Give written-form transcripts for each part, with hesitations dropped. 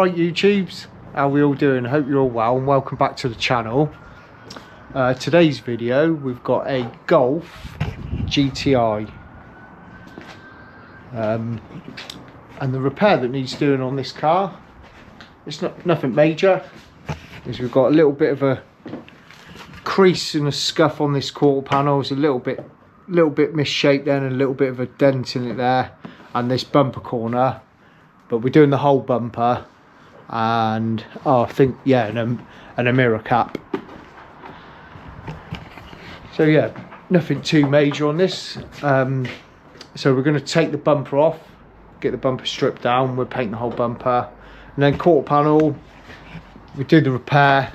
Alright YouTubes, how are we all doing? Hope you're all well and welcome back to the channel. Today's video we've got a Golf GTI and the repair that needs doing on this car, it's nothing major, is we've got a little bit of a crease and a scuff on this quarter panel. It's a little bit misshaped then, and a little bit of a dent in it there, and this bumper corner, but we're doing the whole bumper, and I think and a mirror cap. So yeah, nothing too major on this. So we're going to take the bumper off, get the bumper stripped down, we'll paint the whole bumper, and then quarter panel, we do the repair.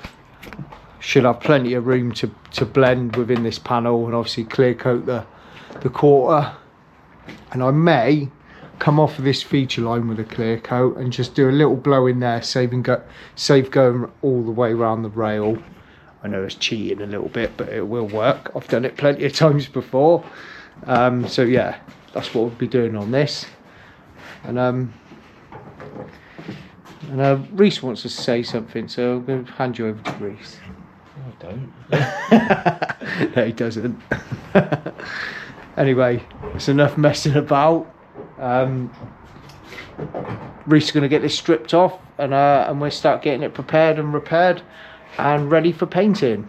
Should have plenty of room to blend within this panel, and obviously clear coat the quarter, and I may come off of this feature line with a clear coat and just do a little blow in there, save going all the way around the rail. I know it's cheating a little bit, but it will work. I've done it plenty of times before. So yeah, that's what we'll be doing on this. And Reese wants to say something, so I'm going to hand you over to Reese. I don't. No, he doesn't. Anyway, it's enough messing about. Reese is going to get this stripped off, and we'll start getting it prepared and repaired and ready for painting.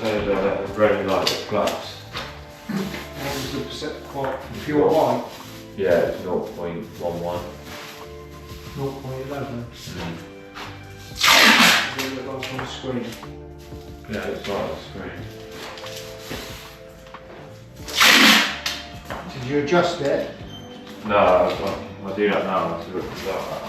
They'd really like the gloves. What was the percent quite pure white? Yeah, it's 0.11. 0.11. Does it look like on the screen? Yeah, it's right on the screen. Did you adjust it? No, I'll do that now and see what comes out.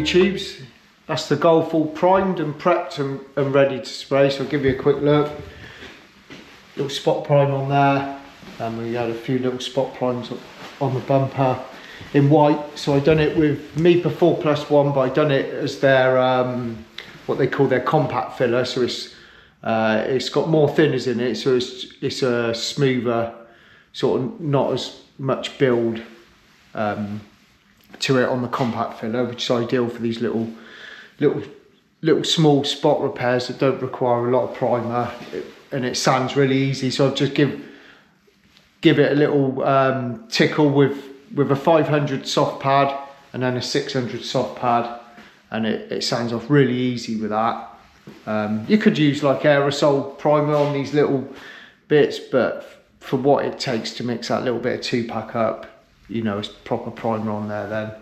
Tubes, that's the Golf all primed and prepped and ready to spray. So I'll give you a quick look. Little spot prime on there, and we had a few little spot primes on the bumper in white. So I've done it with Mipa 4+1, but I've done it as their what they call their compact filler. So it's got more thinners in it, so it's a smoother, sort of not as much build to it on the compact filler, which is ideal for these little small spot repairs that don't require a lot of primer, and it sands really easy. So I'll just give it a little tickle with a 500 soft pad and then a 600 soft pad, and it sands off really easy with that. You could use like aerosol primer on these little bits, but for what it takes to mix that little bit of 2-pack up, you know, it's proper primer on there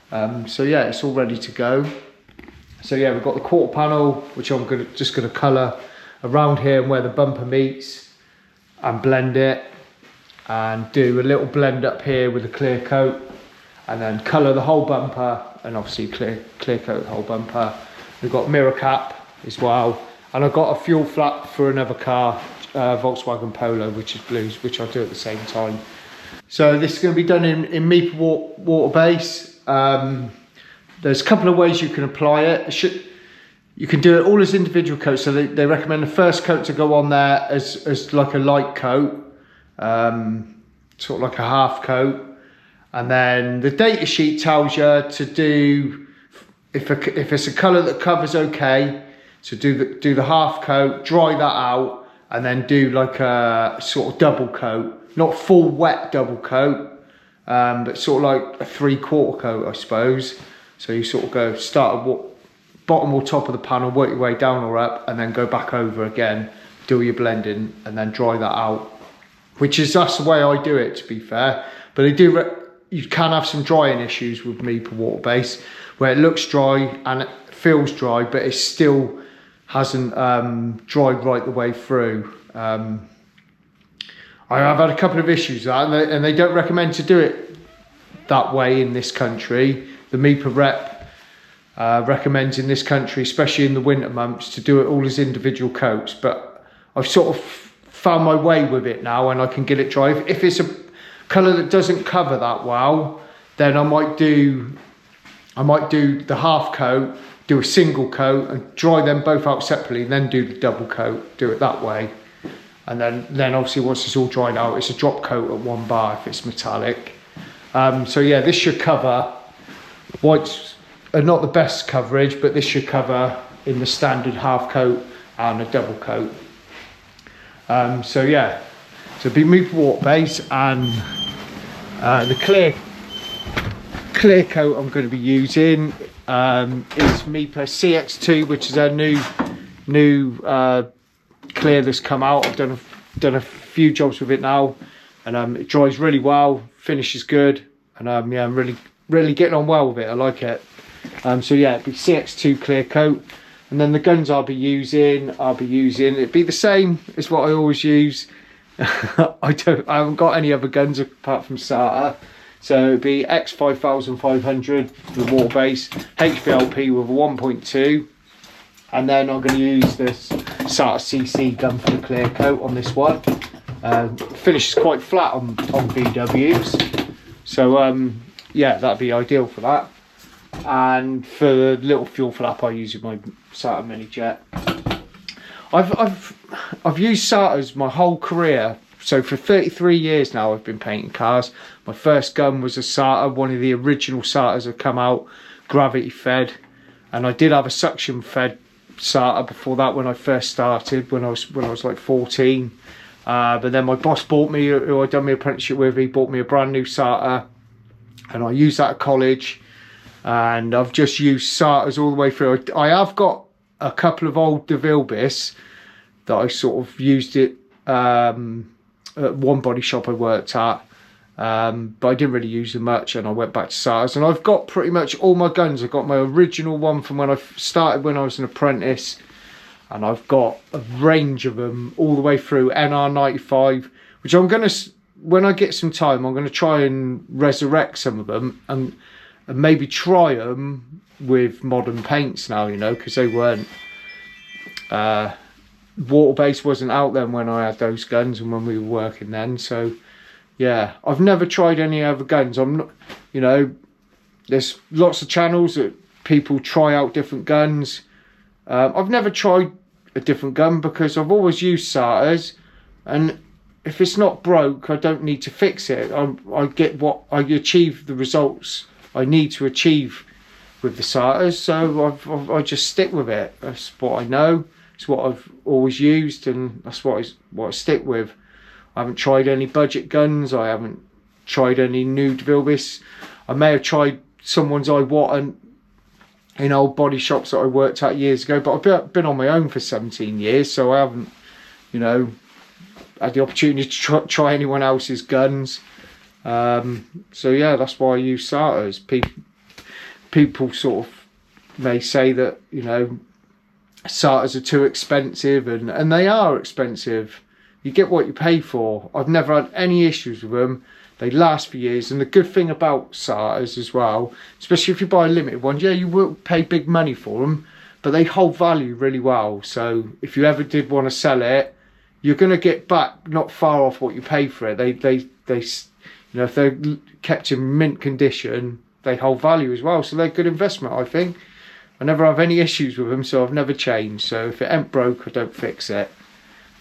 then. So yeah, it's all ready to go. So yeah, we've got the quarter panel, which I'm just gonna colour around here and where the bumper meets, and blend it, and do a little blend up here with a clear coat, and then colour the whole bumper, and obviously clear coat the whole bumper. We've got mirror cap as well, and I've got a fuel flap for another car, Volkswagen Polo, which is blues, which I'll do at the same time. So this is going to be done in Mipa Waterbase. There's a couple of ways you can apply it. You can do it all as individual coats. So they recommend the first coat to go on there as like a light coat, sort of like a half coat. And then the data sheet tells you to do, if it's a colour that covers okay, so do the half coat, dry that out, and then do like a sort of double coat. Not full wet double coat, but sort of like a 3/4 coat, I suppose. So you sort of go start at bottom or top of the panel, work your way down or up, and then go back over again, do your blending, and then dry that out. That's the way I do it, to be fair. But you can have some drying issues with Mipa Waterbase, where it looks dry and it feels dry, but it still hasn't dried right the way through. I've had a couple of issues with that, and they don't recommend to do it that way in this country. The Mipa rep recommends in this country, especially in the winter months, to do it all as individual coats. But I've sort of found my way with it now, and I can get it dry. If it's a colour that doesn't cover that well, then I might do the half coat, do a single coat, and dry them both out separately, and then do the double coat. Do it that way. And then obviously once it's all dried out, it's a drop coat at 1 bar if it's metallic. So yeah, this should cover, whites are not the best coverage, but this should cover in the standard half coat and a double coat. So yeah, so it'll be Mipa Waterbase, and the clear coat I'm going to be using is Mipa CX2, which is our new clear that's come out. I've done a few jobs with it now, and it dries really well, finishes good, and yeah, I'm really getting on well with it. I like it. So yeah, it'd be CX2 clear coat, and then the guns I'll be using, it'd be the same as what I always use. I haven't got any other guns apart from Sata. So it'd be X5500 with Waterbase, HVLP with a 1.2, and then I'm going to use this Sata CC gun for the clear coat on this one. Finishes quite flat on VWs, so yeah, that'd be ideal for that. And for the little fuel flap, I use my Sata Mini Jet. I've used Satas my whole career. So for 33 years now I've been painting cars. My first gun was a Sata, one of the original Satas that come out, gravity fed. And I did have a suction fed Sata before that when I first started, when I was like 14. But then my boss bought me, who I'd done my apprenticeship with, he bought me a brand new Sata. And I used that at college. And I've just used Satas all the way through. I have got a couple of old DeVille Bis that I sort of used it at one body shop I worked at, but I didn't really use them much, and I went back to Satas. And I've got pretty much all my guns. I've got my original one from when I started when I was an apprentice, and I've got a range of them all the way through NR95, which I'm going to, when I get some time, I'm going to try and resurrect some of them and maybe try them with modern paints now, you know, because they weren't, Waterbase wasn't out then when I had those guns and when we were working then. So yeah, I've never tried any other guns. I'm not, you know, there's lots of channels that people try out different guns. I've never tried a different gun because I've always used Satas, and if it's not broke, I don't need to fix it. I get what I achieve, the results I need to achieve with the Satas, so I just stick with it. That's what I know. It's what I've always used, and that's what I stick with. I haven't tried any budget guns. I haven't tried any new DeVille Bis. I may have tried someone's Iwata in old body shops that I worked at years ago, but I've been on my own for 17 years, so I haven't, you know, had the opportunity to try anyone else's guns. So yeah, that's why I use Satas. People sort of may say that, you know, Satas are too expensive, and they are expensive. You get what you pay for. I've never had any issues with them. They last for years, and the good thing about Satas as well, especially if you buy a limited one, yeah, you will pay big money for them, but they hold value really well. So if you ever did want to sell it, you're going to get back not far off what you pay for it. They you know, if they're kept in mint condition, they hold value as well. So they're a good investment, I think. I never have any issues with them, so I've never changed. So if it ain't broke, I don't fix it.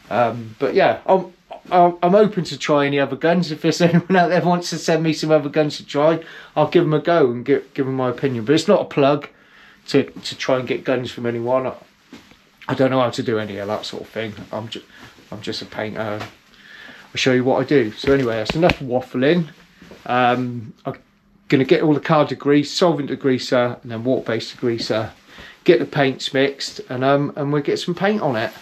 But yeah, I'm open to try any other guns. If there's anyone out there who wants to send me some other guns to try, I'll give them a go and give them my opinion. But it's not a plug to try and get guns from anyone. I don't know how to do any of that sort of thing. I'm just a painter. I'll show you what I do. So anyway, that's enough waffling. I'm going to get all the car degreased, solvent degreaser, and then water-based degreaser. Get the paints mixed, and we'll get some paint on it.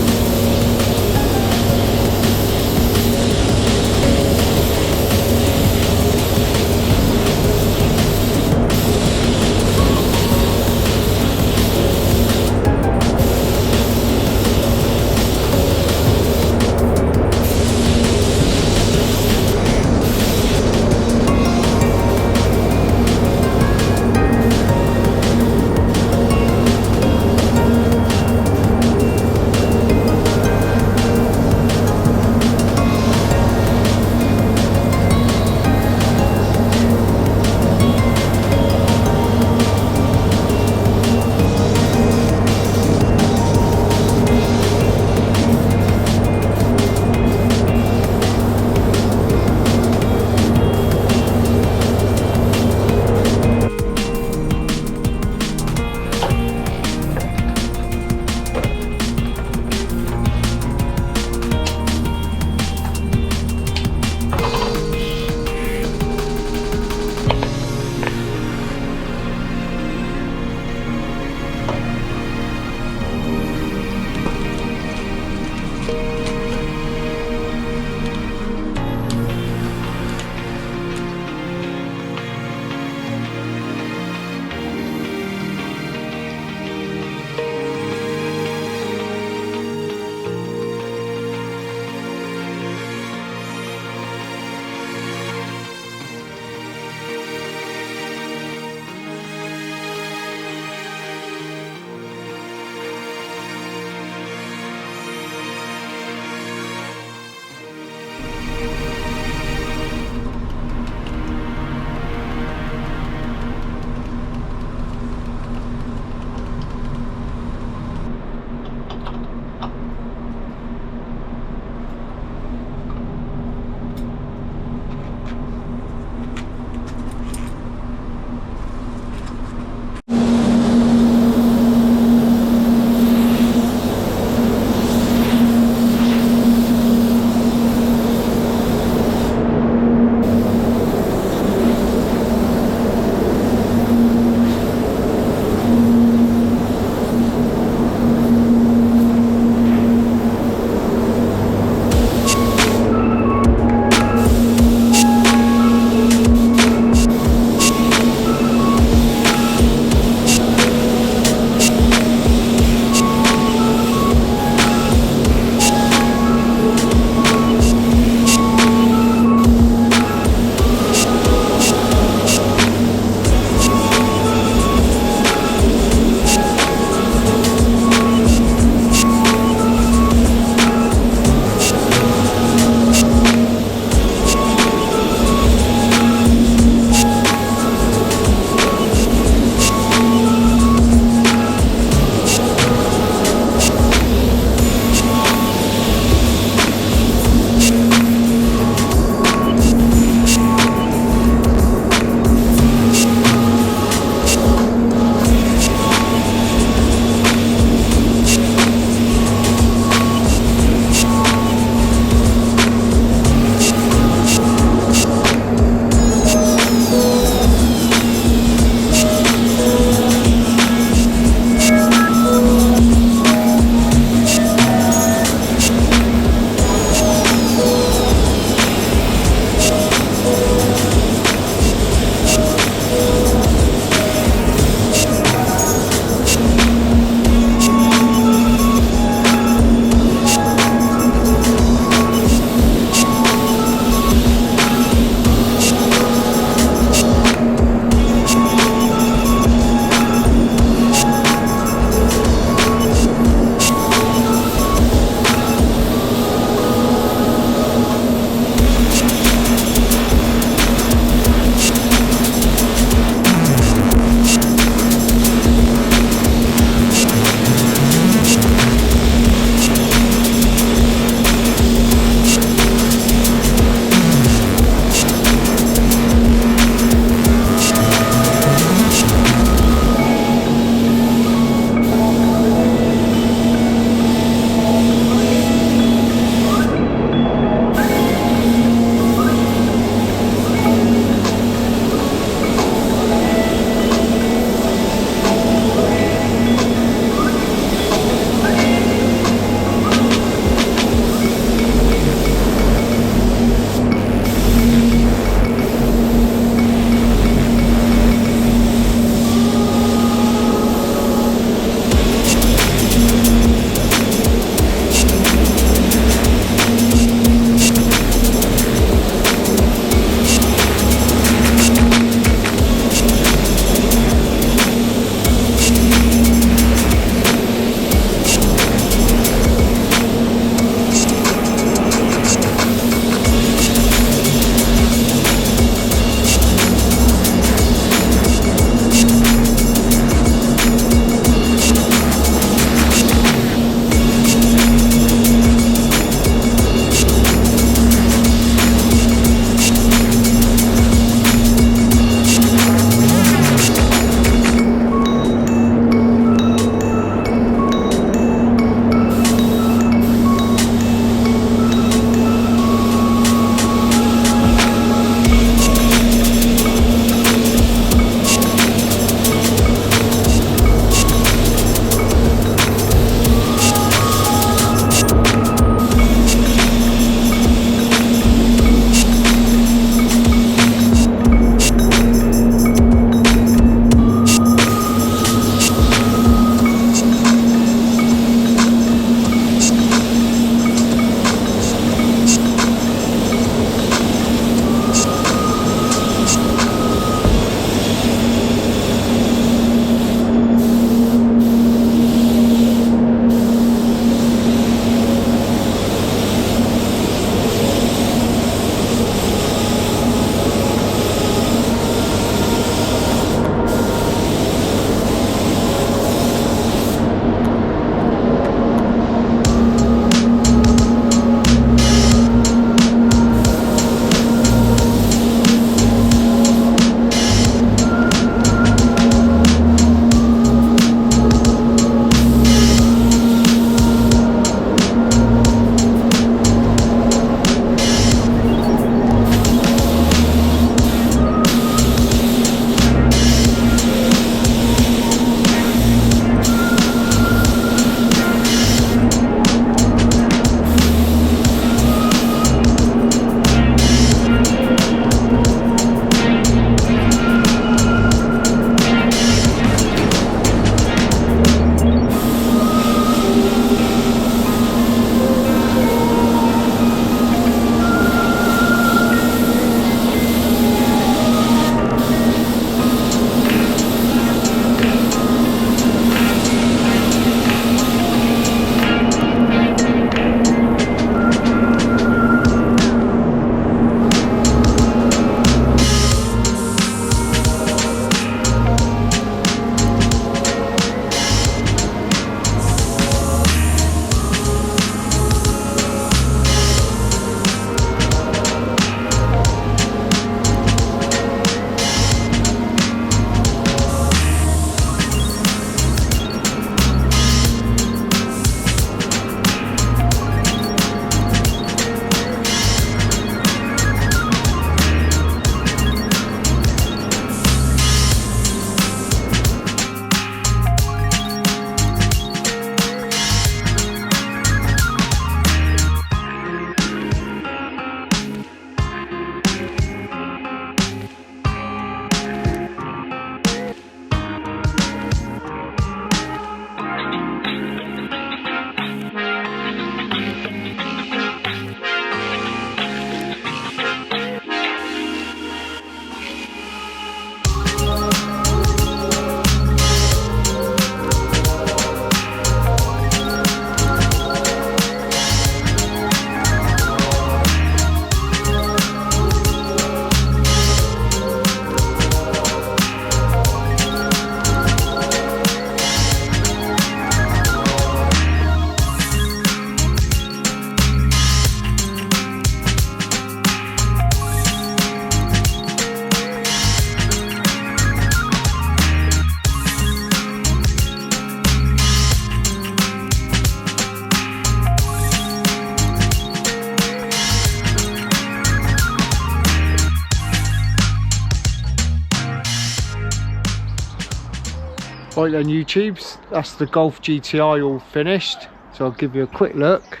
Right then YouTubes, that's the Golf GTI all finished, so I'll give you a quick look.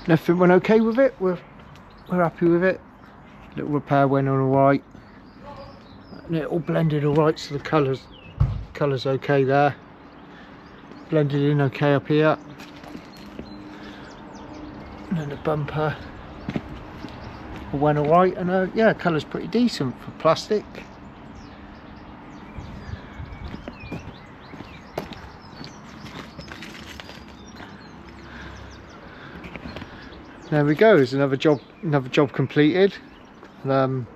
Everything went okay with it, we're happy with it. Little repair went on alright, and it all blended alright, so the colour's okay there. Blended in okay up here. And then the bumper went alright, and yeah, colour's pretty decent for plastic. There we go, there's another job completed. Didn't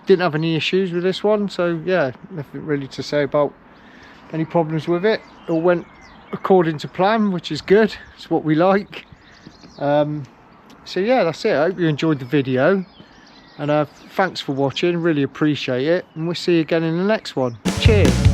have any issues with this one, so yeah, nothing really to say about any problems with it. It all went according to plan, which is good, it's what we like. So yeah, that's it. I hope you enjoyed the video, and thanks for watching, really appreciate it, and we'll see you again in the next one. Cheers.